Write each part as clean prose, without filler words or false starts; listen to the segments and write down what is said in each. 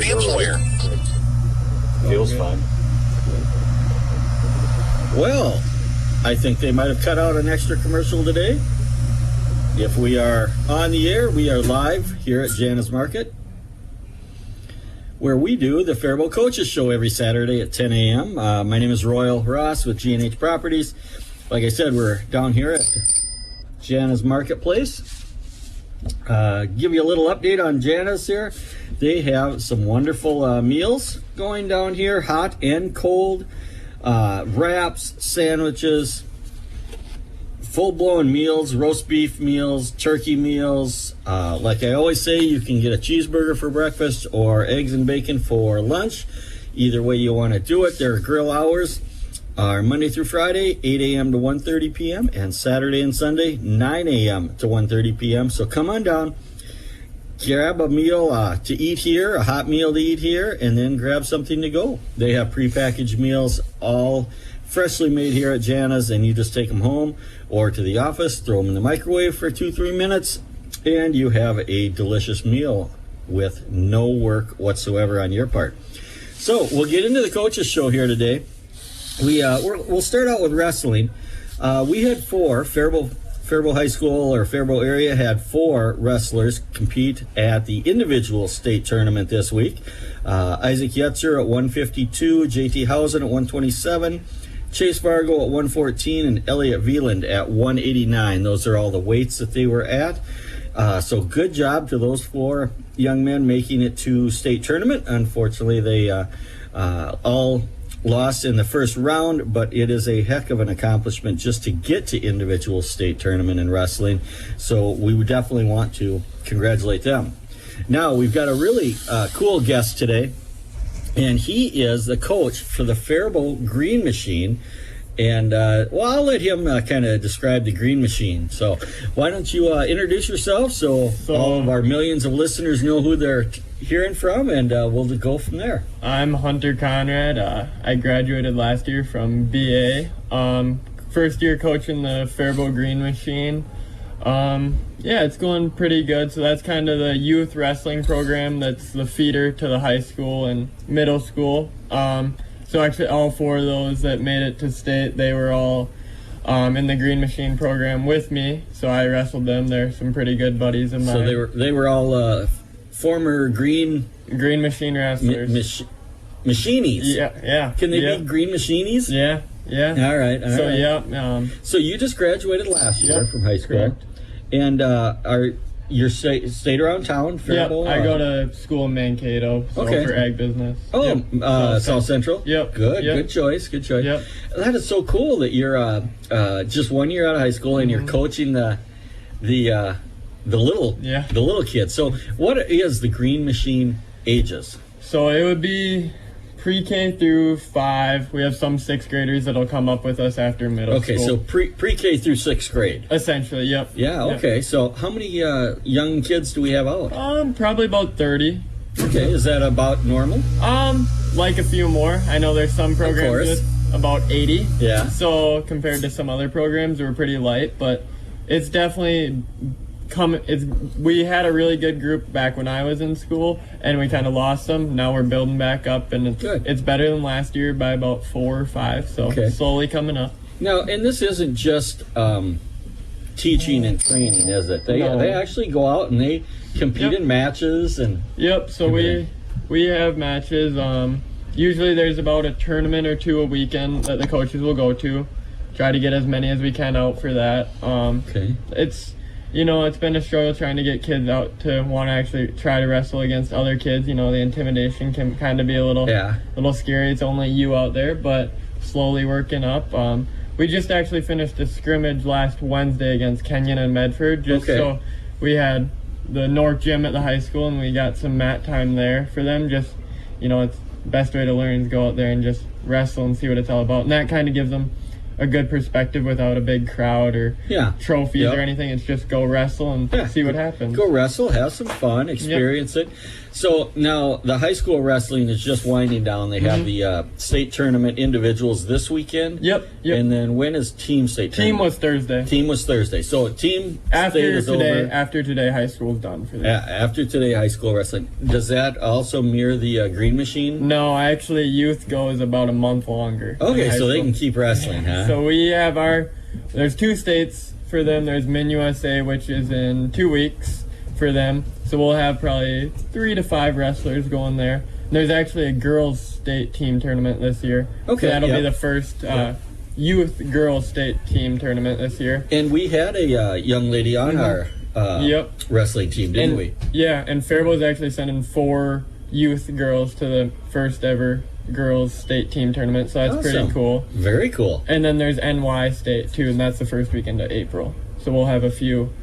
the employer. Feels fun. Well, I think they might have cut out an extra commercial today. If we are on the air, we are live here at Jana's Market, where we do the Faribault Coaches Show every Saturday at 10 a.m. My name is Royal Ross with G&H Properties. Like I said, we're down here at Jana's Marketplace. Give you a little update on Jana's here. They have some wonderful meals going down here, hot and cold. Wraps, sandwiches, full-blown meals, roast beef meals, turkey meals. Like I always say, you can get a cheeseburger for breakfast or eggs and bacon for lunch. Either way you want to do it. Their grill hours are Monday through Friday, 8 a.m. to 1:30 p.m. and Saturday and Sunday, 9 a.m. to 1:30 p.m. So come on down, grab a meal to eat here, a hot meal to eat here, and then grab something to go. They have prepackaged meals, all freshly made here at Jana's, and you just take them home or to the office, throw them in the microwave for 2-3 minutes, and you have a delicious meal with no work whatsoever on your part. So we'll get into the coaches show here today. We'll start out with wrestling. We had Faribault High School or Faribault area had 4 wrestlers compete at the individual state tournament this week. Isaac Yetzer at 152, JT Housen at 127, Chase Fargo at 114, and Elliot Veland at 189. Those are all the weights that they were at. So good job to those 4 young men making it to state tournament. Unfortunately, they all lost in the first round, but it is a heck of an accomplishment just to get to individual state tournament in wrestling. So we would definitely want to congratulate them. Now we've got a really cool guest today, and he is the coach for the Faribault Green Machine. And I'll let him kind of describe the Green Machine. So why don't you introduce yourself so all of our millions of listeners know who they're hearing from, and we'll go from there. I'm Hunter Conrad. I graduated last year from BA. First year coaching the Faribault Green Machine. Yeah, it's going pretty good. So that's kind of the youth wrestling program that's the feeder to the high school and middle school. So actually all 4 of those that made it to state, they were all in the Green Machine program with me. So I wrestled them. They're some pretty good buddies of mine. So they were all former Green Machine wrestlers. Machinies. Yeah. Can they be Green Machinies? Yeah. All right. So yeah. So you just graduated last year from high school, correct. And you stayed around town? Faribault? I go to school in Mankato for ag business. Oh, South Central? Yep. Good choice. Yep. That is so cool that you're just 1 year out of high school and you're coaching the little kids. So what is the Green Machine ages? So it would be pre-K through 5. We have some 6th graders that'll come up with us after middle school. Okay, so pre-K through 6th grade. Essentially, yep. Yeah, okay. Yep. So how many young kids do we have out? Probably about 30. Okay, is that about normal? Like a few more. I know there's some programs with about 80. Yeah. So compared to some other programs, we're pretty light, but it's definitely we had a really good group back when I was in school, and we kind of lost them. Now we're building back up, and it's better than last year by about 4 or 5. So slowly coming up. Now, and this isn't just teaching and training, is it? They actually go out and they compete in matches and. Yep. So we have matches. Usually there's about a tournament or 2 a weekend that the coaches will go to. Try to get as many as we can out for that. It's been a struggle trying to get kids out to want to actually try to wrestle against other kids. The intimidation can kind of be a little scary. It's only you out there, but slowly working up. We just actually finished a scrimmage last Wednesday against Kenyon and Medford. So we had the North Gym at the high school, and we got some mat time there for them. It's the best way to learn is go out there and just wrestle and see what it's all about. And that kind of gives them a good perspective without a big crowd or trophies or anything. It's just go wrestle and see what happens. Go wrestle, have some fun, experience it. So now the high school wrestling is just winding down. They have the state tournament individuals this weekend. Yep. And then when is team state tournament? Team was Thursday. Team was Thursday. So team after state is today. over. After today, high school's done for that. After today, high school wrestling. Does that also mirror the Green Machine? No, actually, youth goes about a month longer. Okay, so they can keep wrestling, huh? So we have there's 2 states for them. There's Min USA, which is in 2 weeks for them. So we'll have probably 3 to 5 wrestlers going there. There's actually a girls' state team tournament this year. Okay, so that'll be the first youth girls' state team tournament this year. And we had a young lady on our wrestling team, didn't we? Yeah, and Faribault is actually sending 4 youth girls to the first ever girls' state team tournament, so that's pretty cool. Very cool. And then there's NY State too, and that's the first weekend of April. So we'll have a few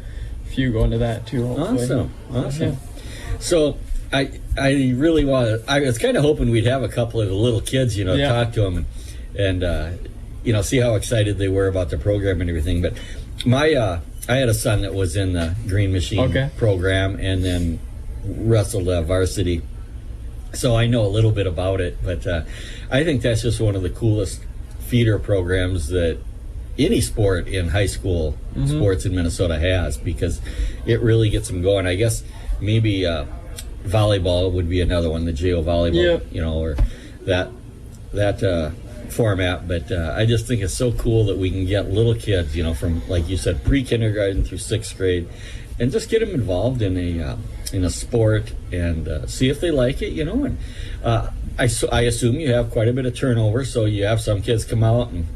going to that too, hopefully. Awesome. Yeah. So I really I was kind of hoping we'd have a couple of the little kids, talk to them and see how excited they were about the program and everything. But I had a son that was in the Green Machine program and then wrestled varsity. So I know a little bit about it, but I think that's just one of the coolest feeder programs that any sport in high school sports in Minnesota has, because it really gets them going. I guess maybe volleyball would be another one, the JO volleyball, or that format. But I just think it's so cool that we can get little kids, from, like you said, pre-kindergarten through 6th grade, and just get them involved in a sport and see if they like it, And I assume you have quite a bit of turnover, so you have some kids come out and,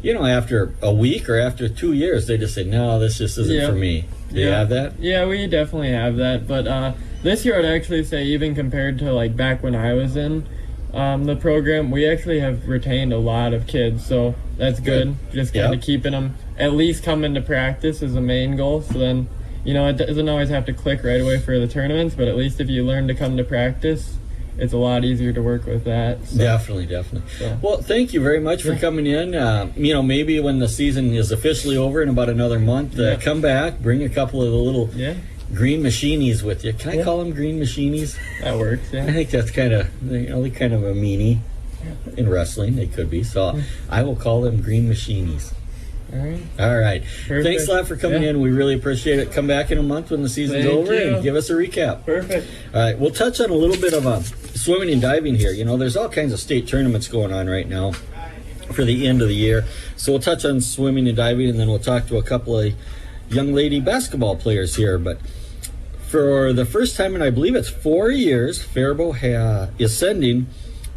after a week or after 2 years, they just say, no, this just isn't for me. Do you have that? Yeah, we definitely have that. But this year, I'd actually say, even compared to like back when I was in the program, we actually have retained a lot of kids. So that's good. Just kind of keeping them at least coming to practice is the main goal. So then, it doesn't always have to click right away for the tournaments, but at least if you learn to come to practice, it's a lot easier to work with that. So. Definitely. So. Well, thank you very much for coming in. Maybe when the season is officially over in about another month, come back, bring a couple of the little green machinies with you. Can I call them green machinies? That works, I think that's kind of a meanie in wrestling. They could be. So I will call them green machinies. All right. Perfect. Thanks a lot for coming in. We really appreciate it. Come back in a month when the season's over and give us a recap. Perfect. All right. We'll touch on a little bit of swimming and diving here. There's all kinds of state tournaments going on right now for the end of the year. So we'll touch on swimming and diving, and then we'll talk to a couple of young lady basketball players here. But for the first time in, I believe it's 4 years, Faribault is sending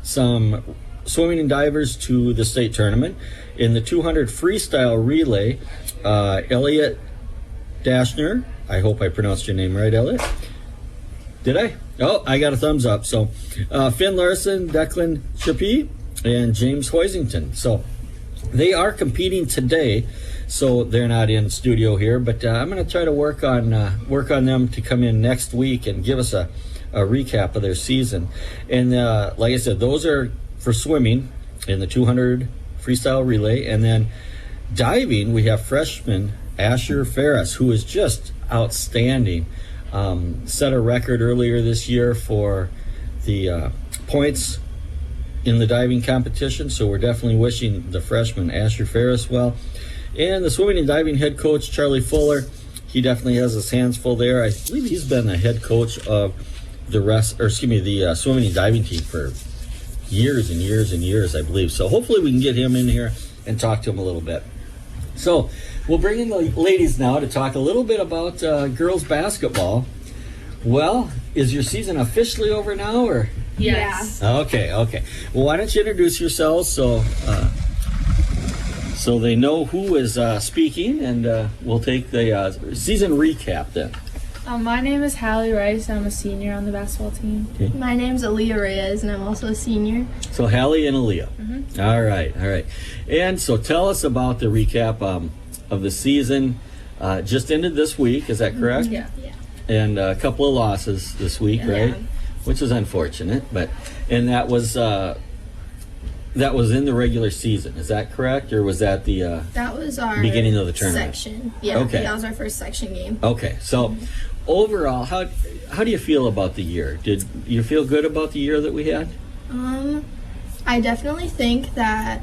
some swimming and divers to the state tournament. In the 200 freestyle relay, Elliot Dashner, I hope I pronounced your name right, Elliot. Did I? Oh, I got a thumbs up. So Finn Larson, Declan Chappie, and James Hoisington. So they are competing today, so they're not in studio here, but I'm going to try to work on them to come in next week and give us a recap of their season. And like I said, those are for swimming in the 200 freestyle relay. And then diving, we have freshman Asher Ferris, who is just outstanding. Set a record earlier this year for the points in the diving competition, so we're definitely wishing the freshman Asher Ferris well. And the swimming and diving head coach, Charlie Fuller, he definitely has his hands full there. I believe he's been the head coach of the swimming and diving team for years and years and years, I believe. So hopefully we can get him in here and talk to him a little bit. So we'll bring in the ladies now to talk a little bit about girls basketball. Well, is your season officially over now, or? Yes. Okay. Well, why don't you introduce yourselves so they know who is speaking, and we'll take the season recap then. My name is Hallie Rice. I'm a senior on the basketball team. Okay. My name's Aaliyah Reyes, and I'm also a senior. So Hallie and Aaliyah. Mm-hmm. All right. And so tell us about the recap of the season. Just ended this week, is that correct? Yeah. And a couple of losses this week, right? Which is unfortunate, and that was in the regular season. Is that correct, or was that the that was our beginning of the tournament section? Yeah. Okay. That was our first section game. Okay. So overall, how do you feel about the year? Did you feel good about the year that we had? I definitely think that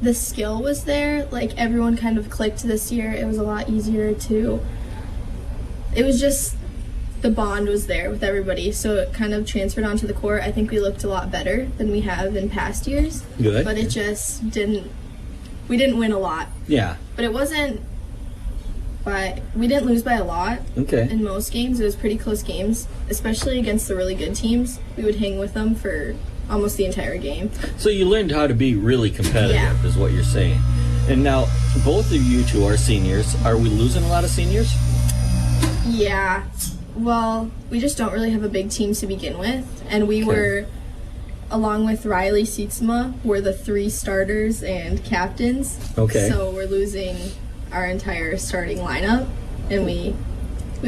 the skill was there. Like, everyone kind of clicked this year. It was a lot easier to. It was just the bond was there with everybody, so it kind of transferred onto the court. I think we looked a lot better than we have in past years. Good. But it just didn't. We didn't win a lot. Yeah. But it wasn't. We didn't lose by a lot. Okay. In most games, it was pretty close games, especially against the really good teams. We would hang with them for almost the entire game. So you learned how to be really competitive, Yeah. is what you're saying. And now, both of you two are seniors. Are we losing a lot of seniors? Yeah. Well, we just don't really have a big team to begin with. And we were, along with Riley Sietsma, we're the 3 starters and captains. Okay. So we're losing our entire starting lineup. And we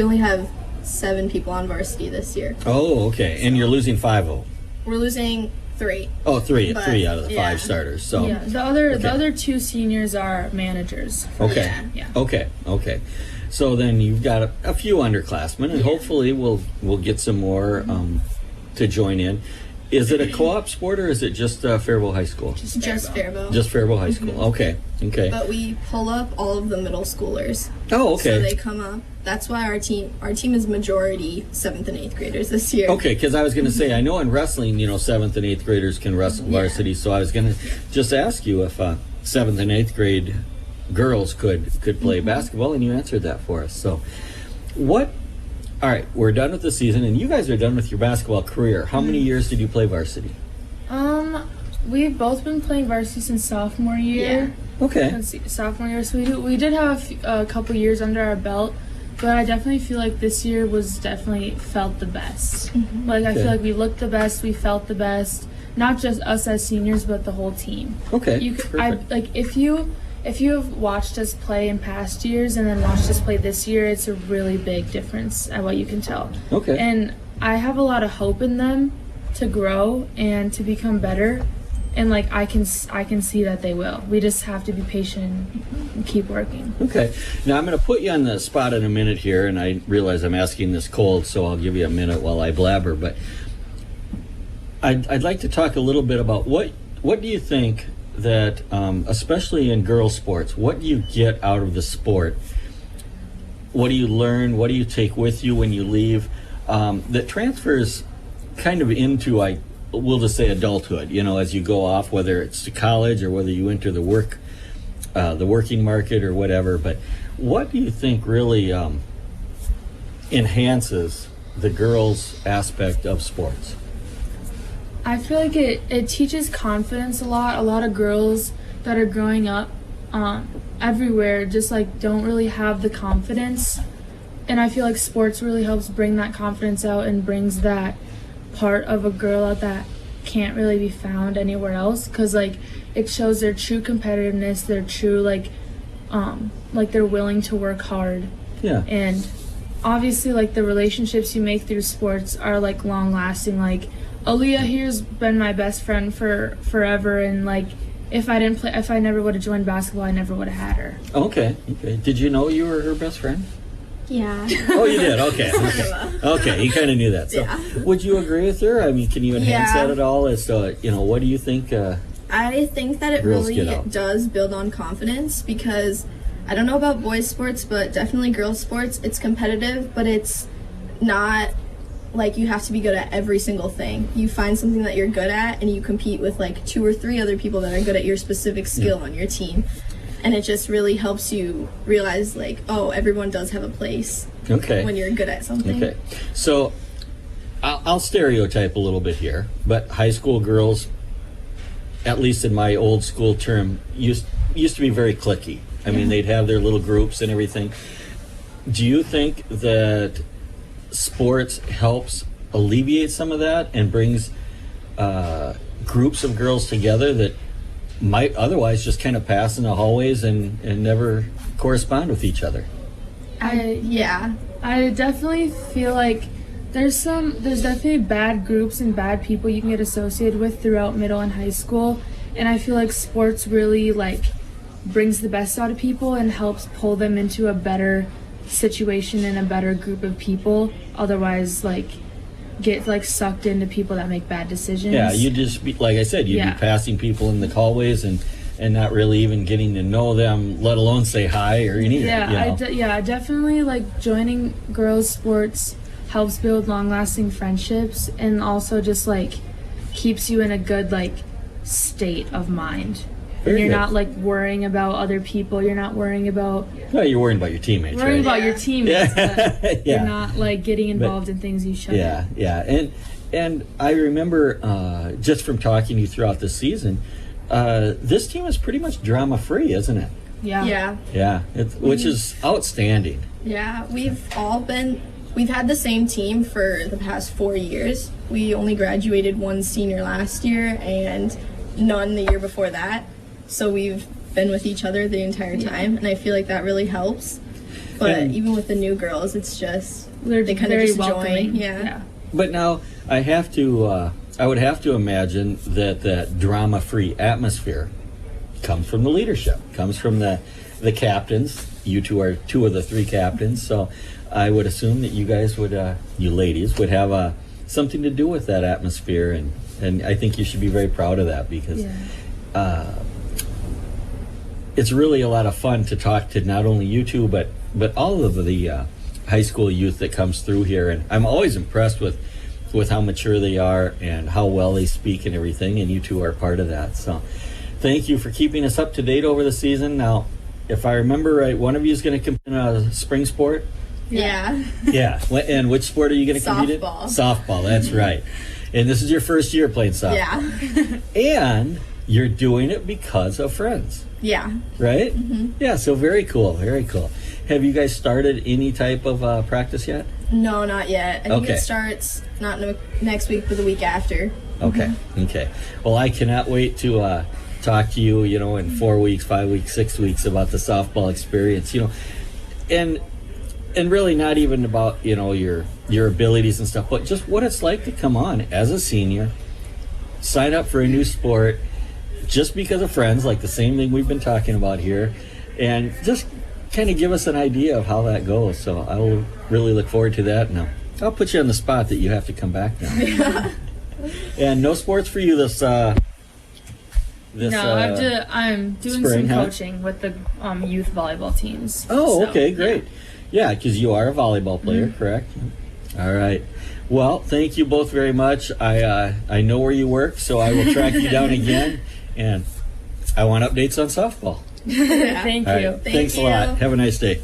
only have 7 people on varsity this year. Oh, okay. And you're losing 5-0. We're losing 3. Oh, 3 But, out of the 5 yeah. starters. So Yeah, the other 2 seniors are managers. okay. Yeah. Okay. So then you've got a few underclassmen, and hopefully we'll get some more to join in. Is it a co-op sport, or is it just Faribault High School? Just Faribault. Just Faribault High School. Okay. But we pull up all of the middle schoolers. Oh, okay. So they come up. That's why our team is majority 7th and 8th graders this year. Okay, because I was going to say, I know in wrestling, 7th and 8th graders can wrestle varsity, so I was going to just ask you if 7th and 8th grade girls could play basketball, and you answered that for us. So, all right, we're done with the season, and you guys are done with your basketball career. How many years did you play varsity? We've both been playing varsity since sophomore year. Okay. Let's see, sophomore year. So we did have a couple years under our belt, but I definitely feel like this year was definitely felt the best. Like, I feel like we looked the best, we felt the best, not just us as seniors, but the whole team. Okay. Like, if you have watched us play in past years and then watched us play this year, it's a really big difference at what you can tell. Okay. And I have a lot of hope in them to grow and to become better. And like, I can see that they will. We just have to be patient and keep working. Okay. Now I'm going to put you on the spot in a minute here, and I realize I'm asking this cold, so I'll give you a minute while I blabber. But I'd like to talk a little bit about what do you think that, especially in girls' sports, what do you get out of the sport? What do you learn? What do you take with you when you leave? That transfers kind of into, we'll just say, adulthood, as you go off, whether it's to college or whether you enter the working market or whatever. But what do you think really enhances the girls' aspect of sports? I feel like it teaches confidence a lot. A lot of girls that are growing up everywhere just like don't really have the confidence. And I feel like sports really helps bring that confidence out and brings that part of a girl out that can't really be found anywhere else, because like it shows their true competitiveness, their true like they're willing to work hard. Yeah. And obviously like the relationships you make through sports are like long lasting. Like Aaliyah here's been my best friend for forever, and like if I never would have joined basketball, I never would have had her. Okay. Did you know you were her best friend? Yeah. Oh, you did? Okay. Okay, you kind of knew that. So, would you agree with her? I mean, can you enhance that at all? As to, what do you think? I think that it really does build on confidence, because I don't know about boys' sports, but definitely girls' sports, it's competitive, but it's not like you have to be good at every single thing. You find something that you're good at, and you compete with like 2 or 3 other people that are good at your specific skill on your team. And it just really helps you realize, like, oh, everyone does have a place when you're good at something. Okay. So I'll stereotype a little bit here, but high school girls, at least in my old school term, used to be very cliquey. I mean, they'd have their little groups and everything. Do you think that sports helps alleviate some of that and brings groups of girls together that might otherwise just kind of pass in the hallways and never correspond with each other? I definitely feel like there's definitely bad groups and bad people you can get associated with throughout middle and high school, and I feel like sports really like brings the best out of people and helps pull them into a better situation in a better group of people. Otherwise, like, get like sucked into people that make bad decisions. Yeah, you just be, like I said, you'd be passing people in the hallways and not really even getting to know them, let alone say hi or anything. Yeah, definitely like joining girls' sports helps build long-lasting friendships, and also just like keeps you in a good like state of mind. And you're not like worrying about other people. You're not worrying about. No, you're worrying about your teammates. Worrying right? about your teammates. Yeah. But you're not like getting involved in things you shouldn't. Yeah. And I remember just from talking to you throughout the season, this team is pretty much drama-free, isn't it? Yeah. Yeah, which is outstanding. Yeah, we've had the same team for the past 4 years. We only graduated one senior last year and none the year before that. So we've been with each other the entire time, and I feel like that really helps. But even with the new girls, it's just they kind of just join. Yeah. But now I would have to imagine that drama-free atmosphere comes from the leadership, comes from the captains. You two are two of the three captains, so I would assume that you guys would, you ladies, would have something to do with that atmosphere, and I think you should be very proud of that because it's really a lot of fun to talk to not only you two, but all of the high school youth that comes through here, and I'm always impressed with how mature they are and how well they speak and everything, and you two are part of that. So thank you for keeping us up to date over the season. Now, if I remember right, one of you is going to compete in a spring sport? Yeah. Yeah. And which sport are you going to compete in? Softball. Softball, that's right. And this is your first year playing softball. Yeah. And you're doing it because of friends. Yeah. Right? Mm-hmm. Yeah, so very cool, very cool. Have you guys started any type of practice yet? No, not yet. I think it starts not next week, but the week after. Okay, okay. Well, I cannot wait to talk to you, in 4 weeks, 5 weeks, 6 weeks about the softball experience, and really not even about, your abilities and stuff, but just what it's like to come on as a senior, sign up for a new sport just because of friends, like the same thing we've been talking about here, and just kind of give us an idea of how that goes. So I will really look forward to that. Now, I'll put you on the spot that you have to come back now. Yeah. And no sports for you this no, I'm doing spring, some coaching with the youth volleyball teams. Oh, so, okay, great. Yeah, because you are a volleyball player, correct? All right. Well, thank you both very much. I know where you work, so I will track you down again, and I want updates on softball. Thank you. Right. Thanks a lot. Have a nice day.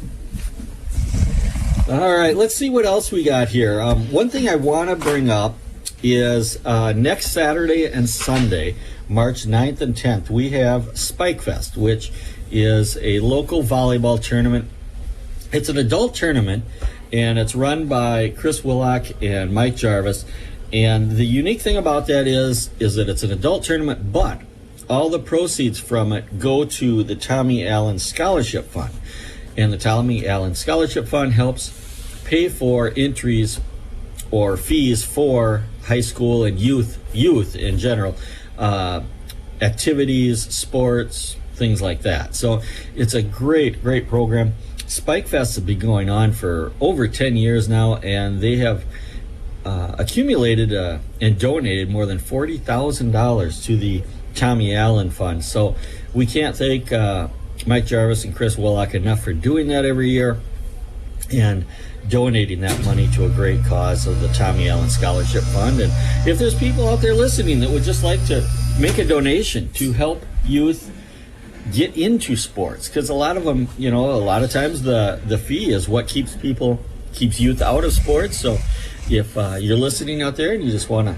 All right, let's see what else we got here. One thing I want to bring up is next Saturday and Sunday, March 9th and 10th, we have Spike Fest, which is a local volleyball tournament. It's an adult tournament, and it's run by Chris Willock and Mike Jarvis. And the unique thing about that is that it's an adult tournament, but all the proceeds from it go to the Tommy Allen Scholarship Fund. And the Tommy Allen Scholarship Fund helps pay for entries or fees for high school and youth in general, activities, sports, things like that. So it's a great program. Spike Fest has been going on for over 10 years now, and they have accumulated and donated more than $40,000 to the Tommy Allen Fund. So we can't thank Mike Jarvis and Chris Willock enough for doing that every year and donating that money to a great cause of the Tommy Allen Scholarship Fund. And if there's people out there listening that would just like to make a donation to help youth get into sports, because a lot of them, a lot of times the fee is what keeps youth out of sports. So if you're listening out there and you just want to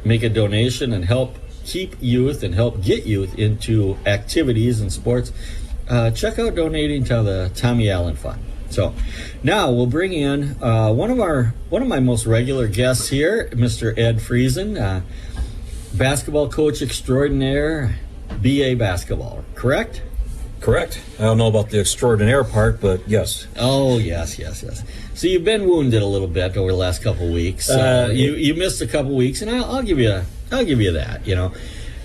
make a donation and help keep youth and help get youth into activities and sports, check out donating to the Tommy Allen Fund. So now we'll bring in one of my most regular guests here, Mr. Ed Friesen, basketball coach extraordinaire, BA basketball, correct? Correct. I don't know about the extraordinaire part, but yes. Oh, yes. So you've been wounded a little bit over the last couple of weeks. You missed a couple weeks, and I'll give you that.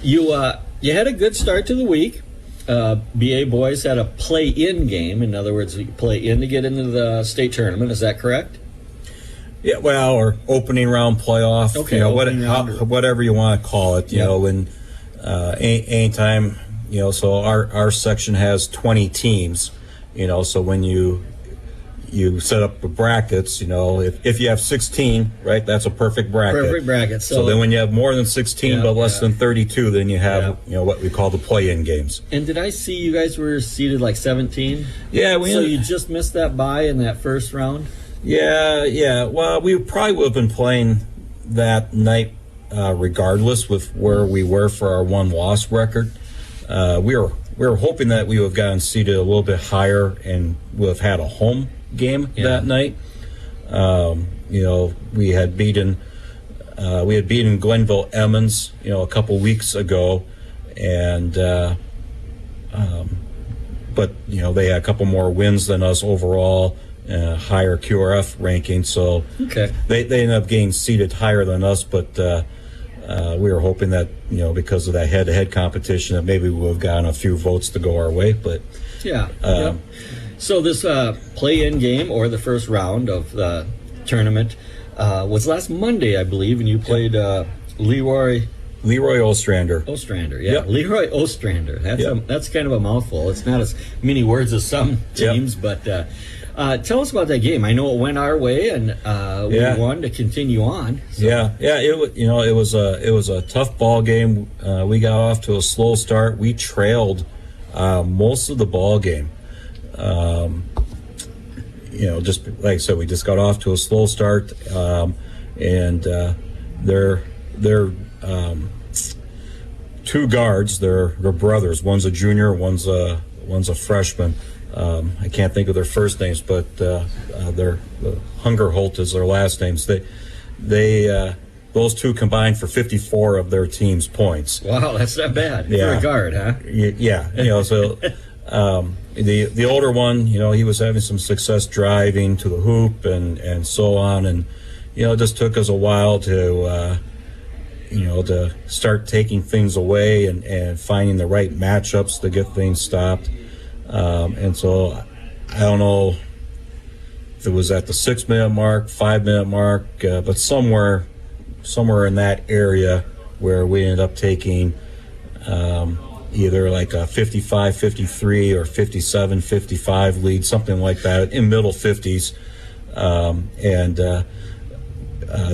You had a good start to the week. BA boys had a play-in game. In other words, you play in to get into the state tournament. Is that correct? Yeah, well, or opening round playoff. Okay, you know, whatever you want to call it. You know, when anytime, you know, so our section has 20 teams. You know, so when you set up the brackets, you know, if you have 16, right, that's a perfect bracket. Perfect bracket. So then when you have more than 16 but less than 32, then you have, you know, what we call the play-in games. And did I see you guys were seeded like 17? Yeah. So you just missed that bye in that first round? Yeah. Well, we probably would have been playing that night regardless with where we were for our one-loss record. We were hoping that we would have gotten seeded a little bit higher and would have had a home game that night. You know, we had beaten Glenville Emmons, you know, a couple weeks ago, and but you know, they had a couple more wins than us overall, higher QRF ranking, so they ended up getting seated higher than us, but we were hoping that, you know, because of that head-to-head competition, that maybe we would have gotten a few votes to go our way, but So this play-in game, or the first round of the tournament, was last Monday, I believe, and you played Leroy Ostrander. Leroy Ostrander. That's kind of a mouthful. It's not as many words as some teams, but tell us about that game. I know it went our way, and we won to continue on. So. It was a tough ball game. We got off to a slow start. We trailed most of the ball game. You know, just like I said, we just got off to a slow start, and they're two guards. They're brothers. One's a junior. One's a freshman. I can't think of their first names, but their Hungerholt is their last names. They those two combined for 54 of their team's points. Wow, that's not bad for a guard, huh? Yeah, you know, so. The older one, you know, he was having some success driving to the hoop and so on, and you know, it just took us a while to you know, to start taking things away and finding the right matchups to get things stopped. And so I don't know if it was at the 6-minute mark, 5-minute mark, but somewhere in that area where we ended up taking either like a 55-53 or 57-55 lead, something like that, in middle 50s.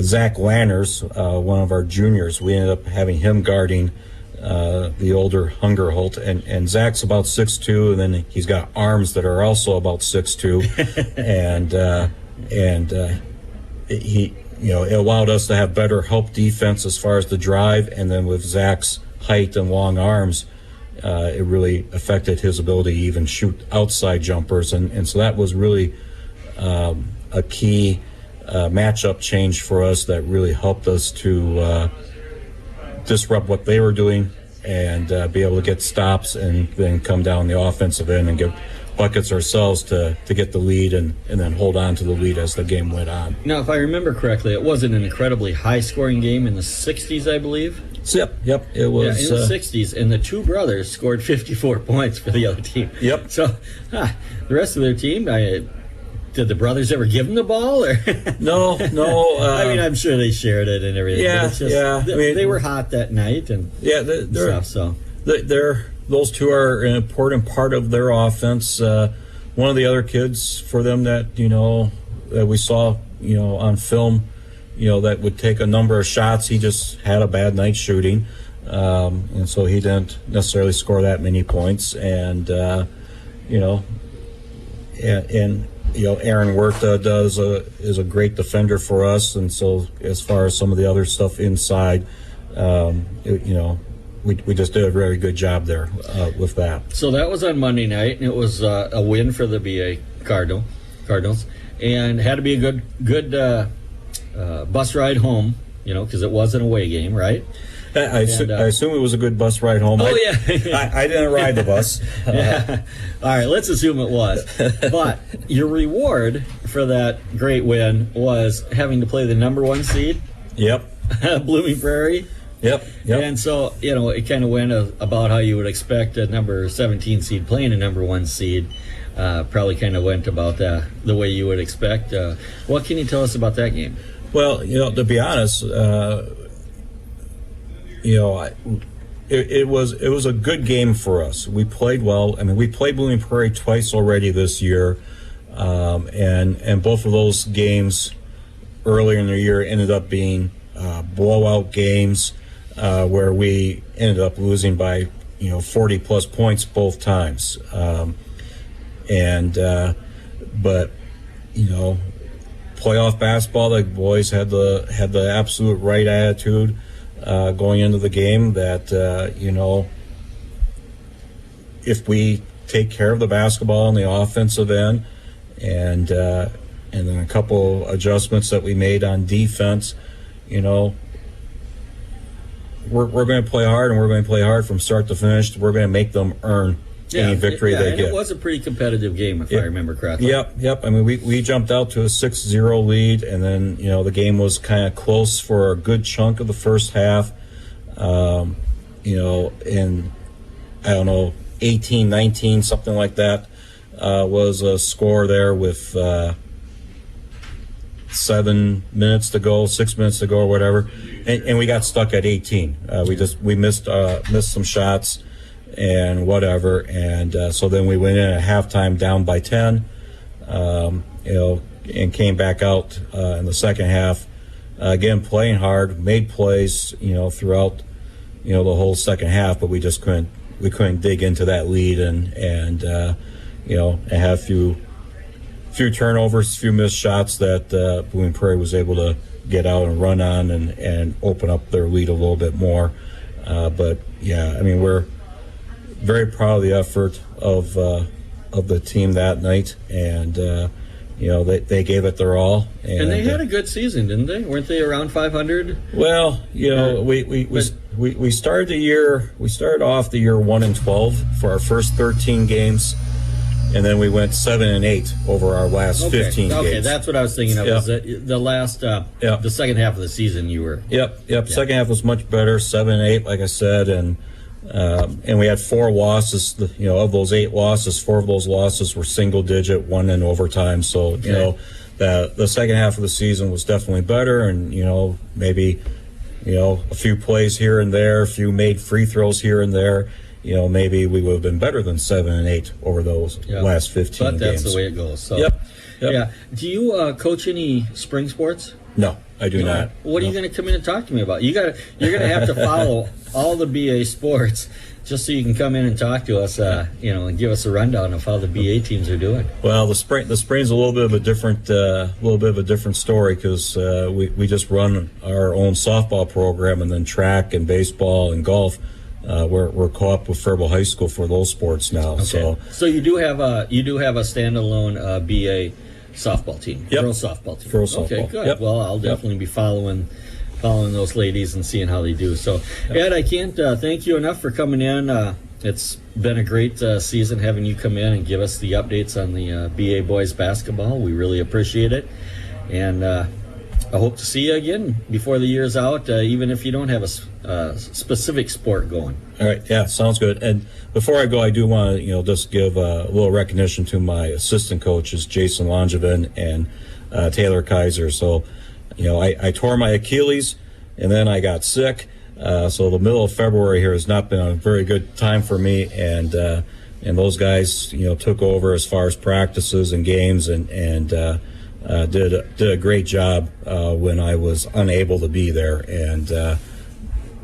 Zach Lanners, one of our juniors, we ended up having him guarding the older Hungerholt, and Zach's about 6'2", and then he's got arms that are also about 6'2", and he, you know, it allowed us to have better help defense as far as the drive, and then with Zach's height and long arms, it really affected his ability to even shoot outside jumpers, and so that was really a key matchup change for us that really helped us to disrupt what they were doing and be able to get stops and then come down the offensive end and get buckets ourselves to get the lead and then hold on to the lead as the game went on. Now, if I remember correctly, it wasn't an incredibly high-scoring game in the 60s, I believe. Yep, it was. In the 60s, and the two brothers scored 54 points for the other team. Yep. So the rest of their team, did the brothers ever give them the ball? Or No. I mean, I'm sure they shared it and everything. Yeah, but it's just, I mean, they were hot that night and stuff. So those two are an important part of their offense. One of the other kids for them that, you know, that we saw, you know, on film, you know, that would take a number of shots, he just had a bad night shooting, and so he didn't necessarily score that many points. And you know, and you know, Aaron Huerta is a great defender for us, and so as far as some of the other stuff inside, you know, we just did a very good job there with that. So that was on Monday night, and it was a win for the BA Cardinals, and had to be a good bus ride home, you know, because it was an away game, right? I assume it was a good bus ride home. Oh, I didn't ride the bus. Yeah. All right, let's assume it was. But your reward for that great win was having to play the number 1 seed. Yep. Blooming Prairie. Yep. And so, it kind of went about how you would expect a number 17 seed playing a number 1 seed. Probably kind of went about the way you would expect. What can you tell us about that game? Well, to be honest, it was a good game for us. We played well. I mean, we played Blooming Prairie twice already this year, and both of those games earlier in the year ended up being blowout games where we ended up losing by 40 plus points both times. But playoff basketball, the boys had the absolute right attitude going into the game that if we take care of the basketball on the offensive end and then a couple adjustments that we made on defense, we're going to play hard, and we're going to play hard from start to finish. We're going to make them earn any victory they get. It was a pretty competitive game, if I remember correctly. Yep. I mean, we jumped out to a 6-0 lead, and then the game was kind of close for a good chunk of the first half. In I don't know, 18-19, something like that, was a score there with 7 minutes to go, 6 minutes to go, or whatever, and we got stuck at 18. We missed some shots and whatever, and so then we went in at halftime down by 10, and came back out in the second half, again playing hard, made plays, throughout, the whole second half, but we just couldn't dig into that lead and have a few turnovers, a few missed shots that Blooming Prairie was able to get out and run on and open up their lead a little bit more. But yeah, I mean, we're very proud of the effort of the team that night, and they gave it their all. And they had a good season, didn't they? Weren't they around 500? Well, we started the year. We started off the year 1-12 for our first 13 games. And then we went 7-8 over our last 15 games. Okay, that's what I was thinking of. Yep. Was the last, the second half of the season you were. Yep. Second half was much better, 7-8, like I said, and we had 4 losses. Of those 8 losses, 4 of those losses were single digit, 1 in overtime. So the second half of the season was definitely better, and maybe a few plays here and there, a few made free throws here and there. Maybe we would have been better than 7-8 over those last 15 games. But that's the way it goes. So, Yep. Yeah. Do you coach any spring sports? No, I do not. What are you going to come in and talk to me about? You're going to have to follow all the BA sports just so you can come in and talk to us, and give us a rundown of how the BA teams are doing. Well, the spring's a little bit of a different story because we just run our own softball program, and then track and baseball and golf. We're co-op with Faribault High School for those sports now. Okay. So you do have a standalone BA softball team, girls softball team. Girls softball. Okay, good. Yep. Well, I'll definitely be following those ladies and seeing how they do. So, Ed, I can't thank you enough for coming in. It's been a great season having you come in and give us the updates on the BA boys basketball. We really appreciate it, and I hope to see you again before the year's out, even if you don't have a specific sport going. All right, yeah, sounds good. And before I go, I do want to, just give a little recognition to my assistant coaches, Jason Langevin and Taylor Kaiser. So, I tore my Achilles, and then I got sick. So the middle of February here has not been a very good time for me, and those guys, took over as far as practices and games, and did a great job when I was unable to be there, and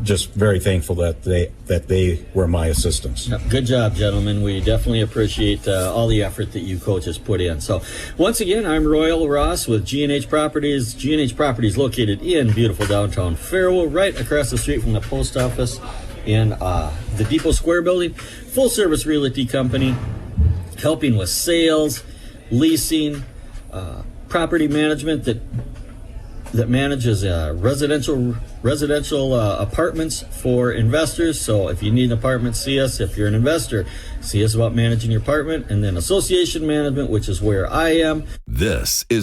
just very thankful that they were my assistants. Good job, gentlemen. We definitely appreciate all the effort that you coaches put in. So once again, I'm Royal Ross with G&H Properties. G&H Properties located in beautiful downtown Faribault, right across the street from the post office in the Depot Square building. Full service realty company, helping with sales, leasing, property management that manages residential apartments for investors. So if you need an apartment, see us. If you're an investor, see us about managing your apartment. And then association management, which is where I am. This is